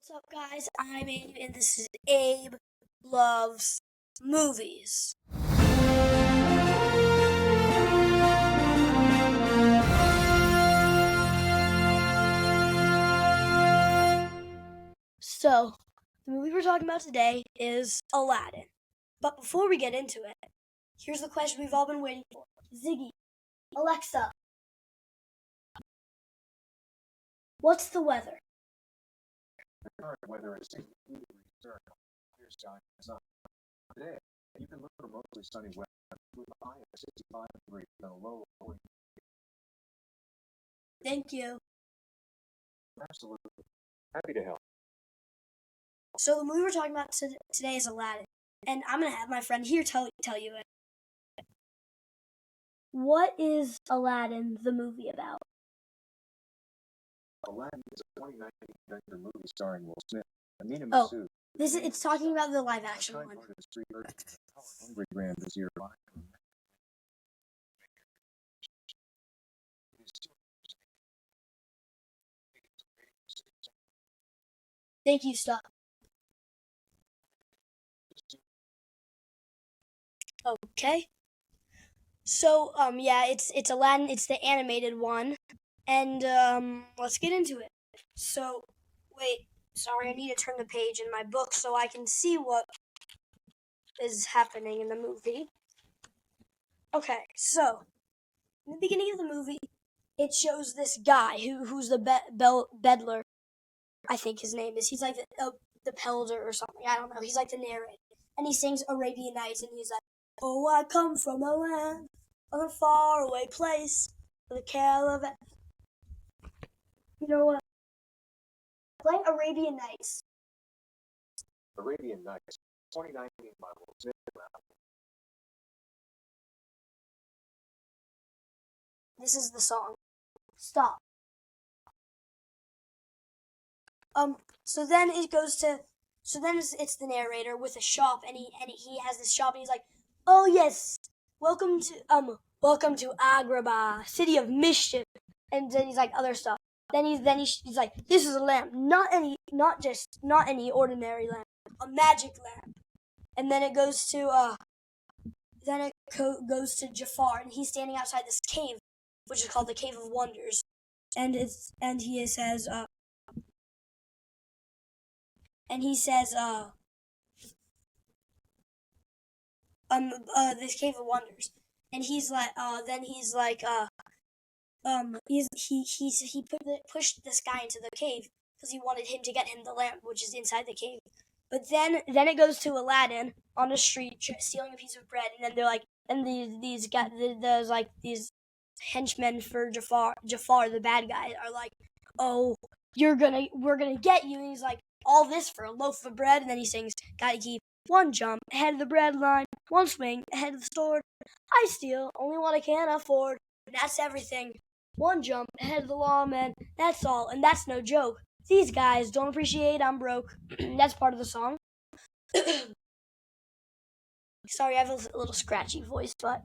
What's up, guys? I'm Abe, and this is Abe Loves Movies. So, the movie we're talking about today is Aladdin. But before we get into it, here's the question we've all been waiting for. Ziggy, Alexa, what's the weather? The current weather is 60 degrees clear skies today. You can look for mostly sunny weather with a high of 65 degrees and a low of 40. Thank you. Absolutely. Happy to help. So the movie we're talking about today is Aladdin, and I'm going to have my friend here tell you it. What is Aladdin, the movie, about? Aladdin is a 2019 adventure movie starring Will Smith, Amina Oh, Massoud. It's talking about the live action one. Hungry Grand this year. Thank you, stop. Okay. So, yeah, it's Aladdin. It's the animated one, and let's get into it. So, wait, sorry, I need to turn the page in my book so I can see what is happening in the movie. Okay, so in the beginning of the movie, it shows this guy who's the Bedler. I think his name is. He's like the Pelder or something. I don't know. He's like the narrator, and he sings Arabian Nights, and he's like, "Oh, I come from a land of a faraway place, with a caravan." You know what? Play Arabian Nights. Arabian Nights, 2019 by Will Smith. This is the song. Stop. So then it goes to, so then it's the narrator with a shop, and he has this shop, and he's like, "Oh yes, welcome to Agrabah, city of mischief," and then he's like other stuff. Then he's like, "This is a lamp, not any ordinary lamp, a magic lamp." And then it goes to goes to Jafar, and he's standing outside this cave, which is called the Cave of Wonders, and he says this Cave of Wonders, and he's like he pushed this guy into the cave because he wanted him to get him the lamp, which is inside the cave. But then it goes to Aladdin on the street stealing a piece of bread, and then they're like, and these guys, there's like these henchmen for Jafar, the bad guy, are like, "Oh, we're gonna get you," and he's like, "All this for a loaf of bread?" And then he sings, "Gotta keep one jump ahead of the bread line, one swing ahead of the sword. I steal only what I can afford, and that's everything. One jump ahead of the lawman, that's all, and that's no joke. These guys don't appreciate I'm broke." That's part of the song. Sorry, I have a little scratchy voice, but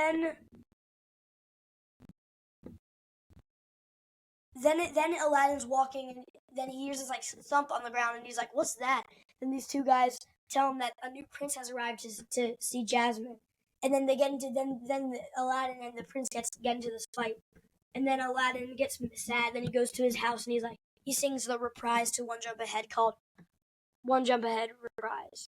then Aladdin's walking, and then he hears this like thump on the ground, and he's like, "What's that?" And these two guys tell him that a new prince has arrived to see Jasmine, and then they get into then Aladdin and the prince get into this fight, and then Aladdin gets sad. Then he goes to his house, and he sings the reprise to One Jump Ahead called One Jump Ahead Reprise.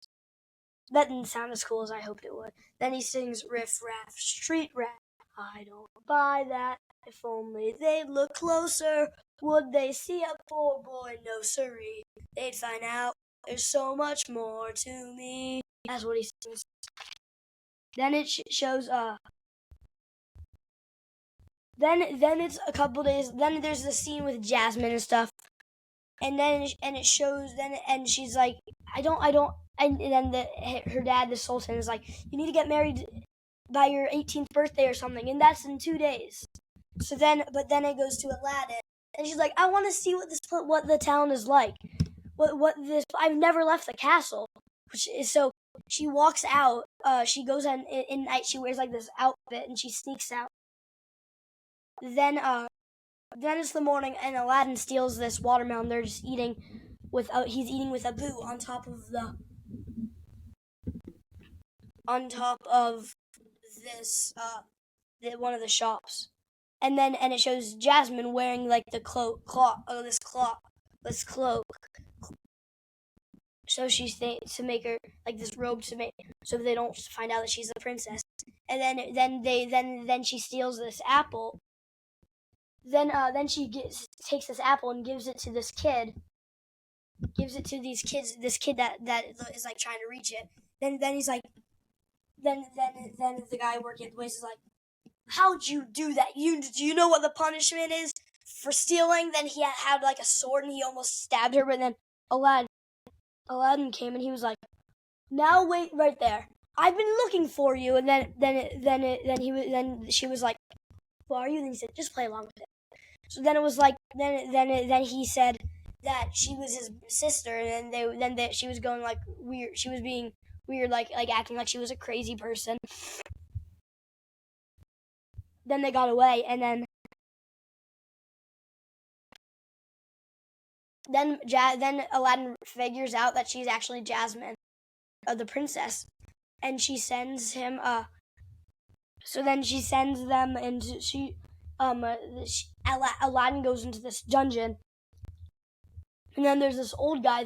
That didn't sound as cool as I hoped it would. Then he sings Riff Raff, Street Rat. I don't buy that. If only they'd look closer, would they see a poor boy? No siree. They'd find out there's so much more to me. That's what he sings. Then it shows Then it's a couple days. Then there's the scene with Jasmine and stuff, and then it shows. And she's like, I don't. And then her dad, the Sultan, is like, "You need to get married by your 18th birthday or something, and that's in 2 days." So then it goes to Aladdin, and she's like, "I want to see what the town is like. I've never left the castle." Which is so. She walks out. She goes in night. She wears like this outfit, and she sneaks out. Then then it's the morning, and Aladdin steals this watermelon. They're just eating he's eating with Abu on top of this one of the shops, and it shows Jasmine wearing like the this cloak. So she's to make her like this robe to make so they don't find out that she's a princess. And then she steals this apple. Then she takes this apple and gives it to this kid. Gives it to these kids. This kid that is like trying to reach it. Then he's like, then the guy working at the place is like, how'd you do that? Do you know what the punishment is for stealing? Then he had like a sword and he almost stabbed her. But then Aladdin came and he was like, now wait right there. I've been looking for you. And then she was like, who are you? And he said, just play along with it. So then it was like, then he said that she was his sister, and then she was going like weird. She was being weird, like acting like she was a crazy person. Then they got away, and then Aladdin figures out that she's actually Jasmine, the princess, and she sends him. So then she sends them, and Aladdin goes into this dungeon, and then there's this old guy.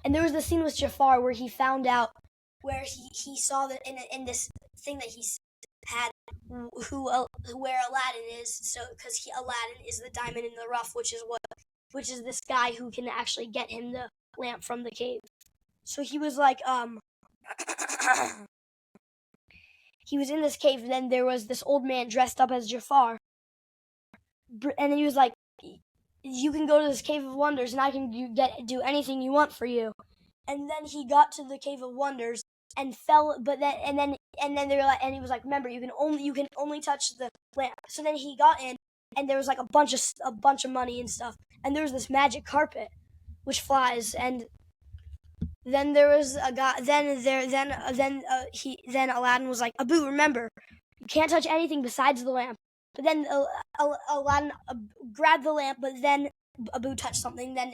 And there was the scene with Jafar where he found out, where he saw that in this thing that he had where Aladdin is. So because Aladdin is the diamond in the rough, which is this guy who can actually get him the lamp from the cave. So he was like he was in this cave, and then there was this old man dressed up as Jafar, and then he was like, you can go to this cave of wonders and I can do anything you want for you. And then he got to the cave of wonders and fell, but then they were like, and he was like, remember, you can only touch the lamp. So then he got in, and there was like a bunch of money and stuff, and there was this magic carpet which flies. And then there was a guy. Then Aladdin was like, Abu, remember, you can't touch anything besides the lamp. But then Aladdin grabbed the lamp, but then Abu touched something. Then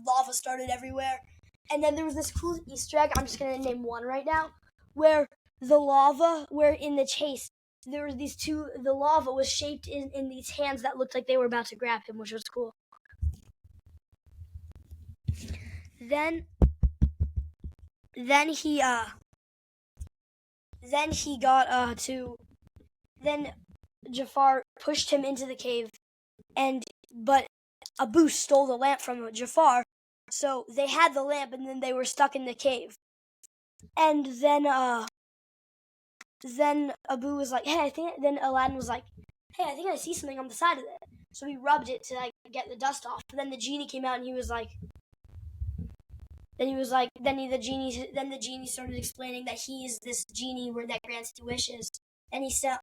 lava started everywhere. And then there was this cool Easter egg. I'm just going to name one right now, where in the chase, there were the lava was shaped in these hands that looked like they were about to grab him, which was cool. Then Jafar pushed him into the cave, but Abu stole the lamp from Jafar, so they had the lamp, and then they were stuck in the cave. And then Abu was like, then Aladdin was like, hey, I think I see something on the side of it. So he rubbed it to like get the dust off. But then the genie came out, and he was like, the genie started explaining that he is this genie that grants 2 wishes. And he sung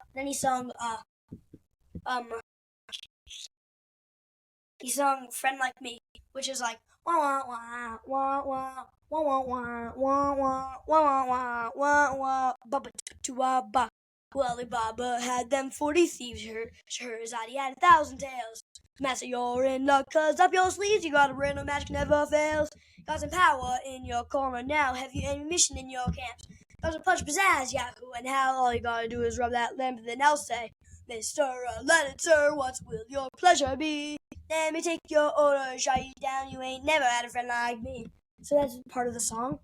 Friend Like Me, which is like wah wah wah wah wah wah wah wah wah wah wah wah baba to ba. Well, Alibaba had them 40 thieves. Scheherazade had 1,000 tales. Master, you're in luck, 'cause up your sleeves you got a random magic never fails. Got some power in your corner now. Have you any mission in your camps? Got some punch, pizzazz, Yahoo, and how all you gotta do is rub that lamp, and then I'll say, Mr. Aladdin, sir, what will your pleasure be? Let me take your order, shut you down, you ain't never had a friend like me. So that's part of the song.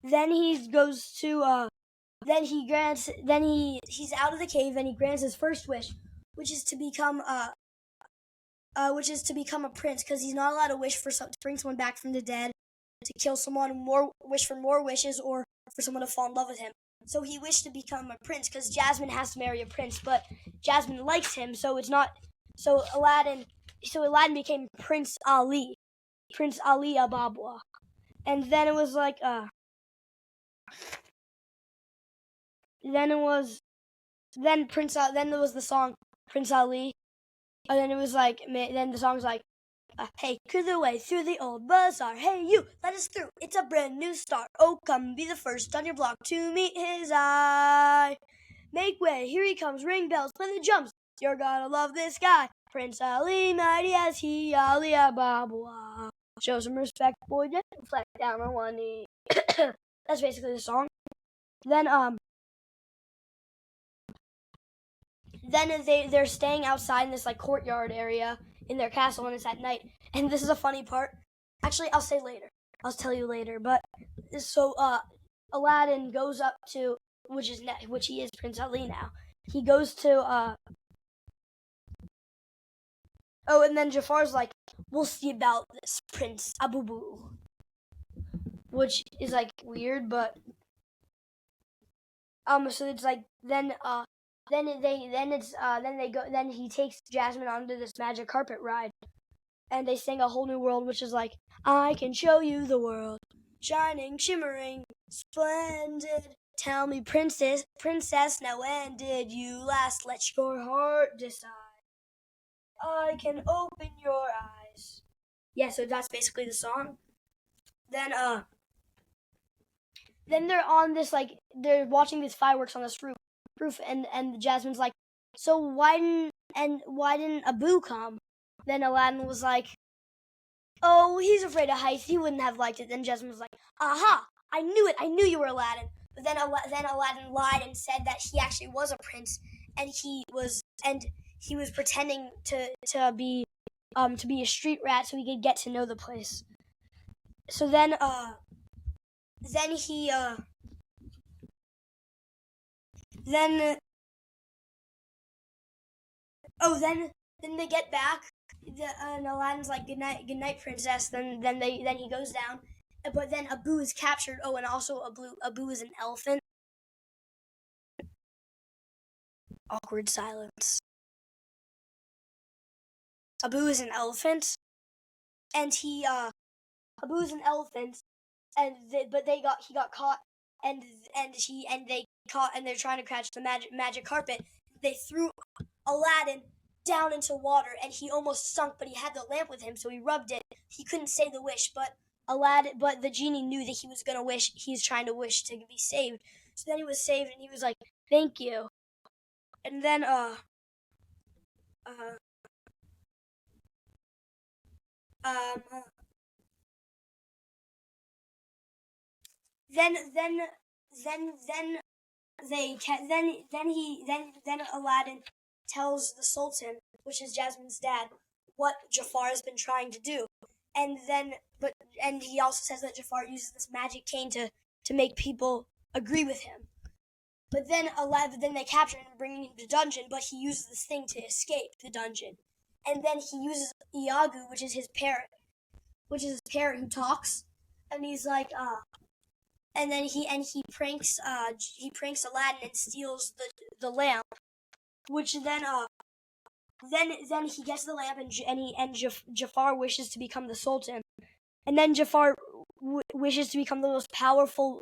Then he goes to, he's out of the cave, and he grants his first wish, which is to become a prince, because he's not allowed to to bring someone back from the dead, to kill someone, wish for more wishes, or for someone to fall in love with him. So he wished to become a prince, because Jasmine has to marry a prince, but Jasmine likes him, so it's not. So Aladdin became Prince Ali Ababwa, and then it was like then there was the song Prince Ali, and then it was like, then the song was like, hey, clear the way through the old bazaar. Hey, you, let us through. It's a brand new start. Oh, come be the first on your block to meet his eye. Make way, here he comes. Ring bells, play the jumps. You're gonna love this guy. Prince Ali, mighty as he, Ali Ababa. Show some respect, boy, just reflect down on one knee. That's basically the song. Then they're staying outside in this like courtyard area in their castle, and it's at night. And this is a funny part. Actually, I'll say later. I'll tell you later. But so Aladdin goes up to which he is Prince Ali now. He goes to and then Jafar's like, we'll see about this, Prince Abubu, which is like weird, but so it's like then he takes Jasmine onto this magic carpet ride, and they sing A Whole New World, which is like, I can show you the world, shining, shimmering, splendid. Tell me, princess, now when did you last let your heart decide? I can open your eyes. Yeah, so that's basically the song. Then they're on this they're watching these fireworks on this roof, and Jasmine's like, so why didn't Abu come? Then Aladdin was like, oh, he's afraid of heights. He wouldn't have liked it. Then Jasmine was like, aha, I knew it. I knew you were Aladdin. But then Aladdin lied and said that he actually was a prince, and he was pretending to be a street rat so he could get to know the place. So then they get back. And Aladdin's like, good night, princess. Then he goes down, but then Abu is captured. Oh, and also Abu is an elephant. Awkward silence. Abu is an elephant, and Abu is an elephant, and he got caught, and they're trying to catch the magic carpet. They threw Aladdin down into water, and he almost sunk, but he had the lamp with him, so he rubbed it. He couldn't say the wish, but the genie knew that he was gonna wish. He's trying to wish to be saved. So then he was saved, and he was like, "Thank you." And then then Aladdin tells the Sultan, which is Jasmine's dad, what Jafar has been trying to do, and he also says that Jafar uses this magic cane to make people agree with him. But then they capture him and bring him to the dungeon, but he uses this thing to escape the dungeon, and then he uses Iago, which is his parrot who talks, and he's like and then he pranks Aladdin and steals the lamp, which then he gets the lamp, and Jafar wishes to become the Sultan, and then Jafar wishes to become the most powerful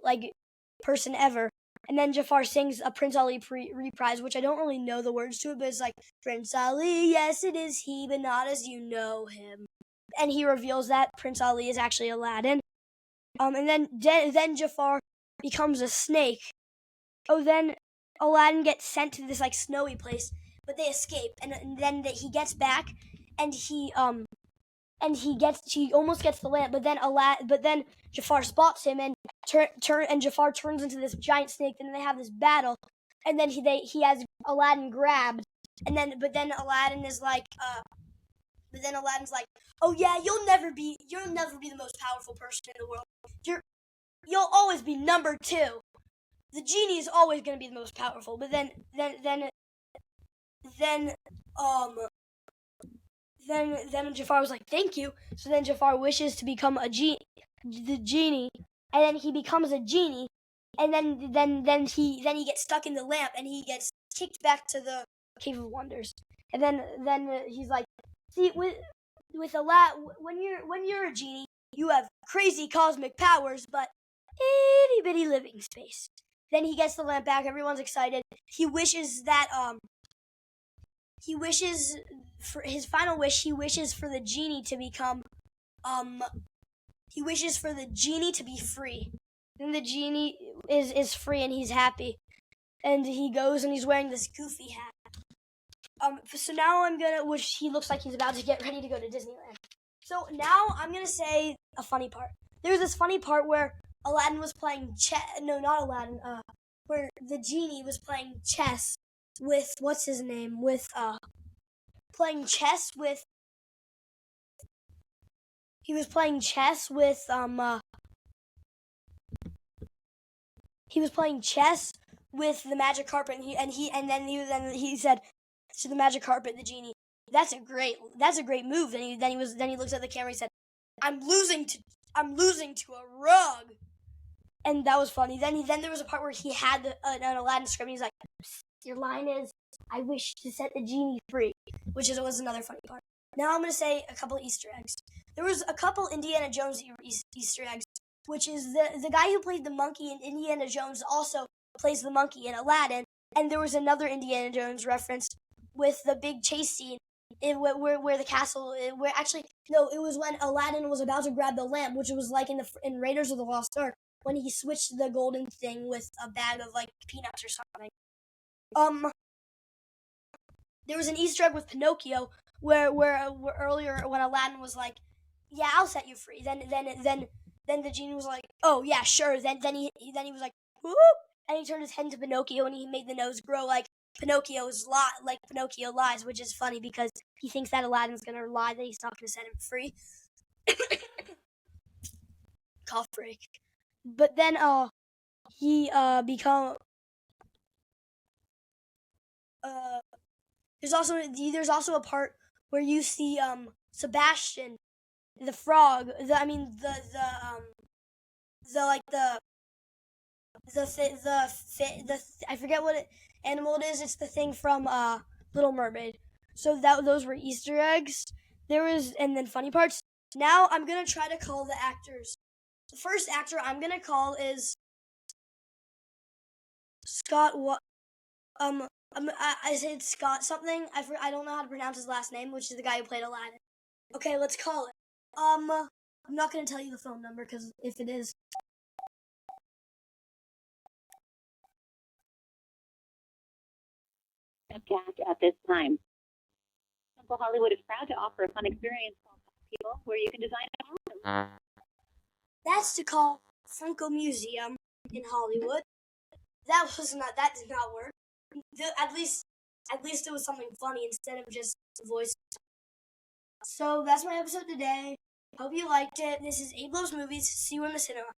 person ever, and then Jafar sings a Prince Ali reprise, which I don't really know the words to it, but it's like, Prince Ali, yes it is he, but not as you know him, and he reveals that Prince Ali is actually Aladdin. And then Jafar becomes a snake. Oh, then Aladdin gets sent to this snowy place, but they escape, and then he gets back, and he almost gets the lamp, but then Jafar spots him, and Jafar turns into this giant snake. Then they have this battle, and then he has Aladdin grabbed, and then Aladdin is like Aladdin's like, oh yeah, you'll never be the most powerful person in the world. You'll always be number 2. The genie is always going to be the most powerful. But then Jafar was like, thank you. So then Jafar wishes to become the genie, and then he becomes a genie, and then he gets stuck in the lamp, and he gets kicked back to the Cave of Wonders. And then he's like, see, with a when you're a genie, you have crazy cosmic powers, but itty bitty living space. Then he gets the lamp back. Everyone's excited. He wishes for his final wish. He wishes for the genie to become. He wishes for the genie to be free. Then the genie is free, and he's happy. And he goes, and he's wearing this goofy hat. So now which he looks like he's about to get ready to go to Disneyland. So now I'm gonna say a funny part. There's this funny part where Aladdin was playing chess. No, not Aladdin. Where the genie was playing chess with what's his name? With playing chess with. He was playing chess with He was playing chess with the magic carpet, and then he said to the magic carpet, the genie, that's a great move. Then he looks at the camera. He said, I'm losing to a rug. And that was funny. Then there was a part where he had an Aladdin script. And he's like, your line is, I wish to set the genie free, which was another funny part. Now I'm going to say a couple of Easter eggs. There was a couple Indiana Jones Easter eggs, which is the guy who played the monkey in Indiana Jones also plays the monkey in Aladdin. And there was another Indiana Jones reference with the big chase scene where the castle, it was when Aladdin was about to grab the lamp, which was like in Raiders of the Lost Ark, when he switched the golden thing with a bag of like peanuts or something. There was an Easter egg with Pinocchio where earlier when Aladdin was like, "Yeah, I'll set you free." Then the genie was like, "Oh yeah, sure." Then he was like, "Whoop!" And he turned his head to Pinocchio and he made the nose grow like Pinocchio lies, which is funny because he thinks that Aladdin's gonna lie, that he's not gonna set him free. Cough break. But then he become there's also a part where you see Sebastian the frog, I forget what animal it is. It's the thing from Little Mermaid. So those were Easter eggs. And then funny parts. Now I'm gonna try to call the actors. The first actor I'm gonna call is Scott. I said Scott something. I don't know how to pronounce his last name, which is the guy who played Aladdin. Okay, let's call it. I'm not gonna tell you the phone number because if it is. Podcast at this time. Simple Hollywood is proud to offer a fun experience called People, where you can design a home. That's to call Funko Museum in Hollywood. That did not work. At least it was something funny instead of just voice. So that's my episode today. Hope you liked it. This is Abe Loves Movies. See you in the cinema.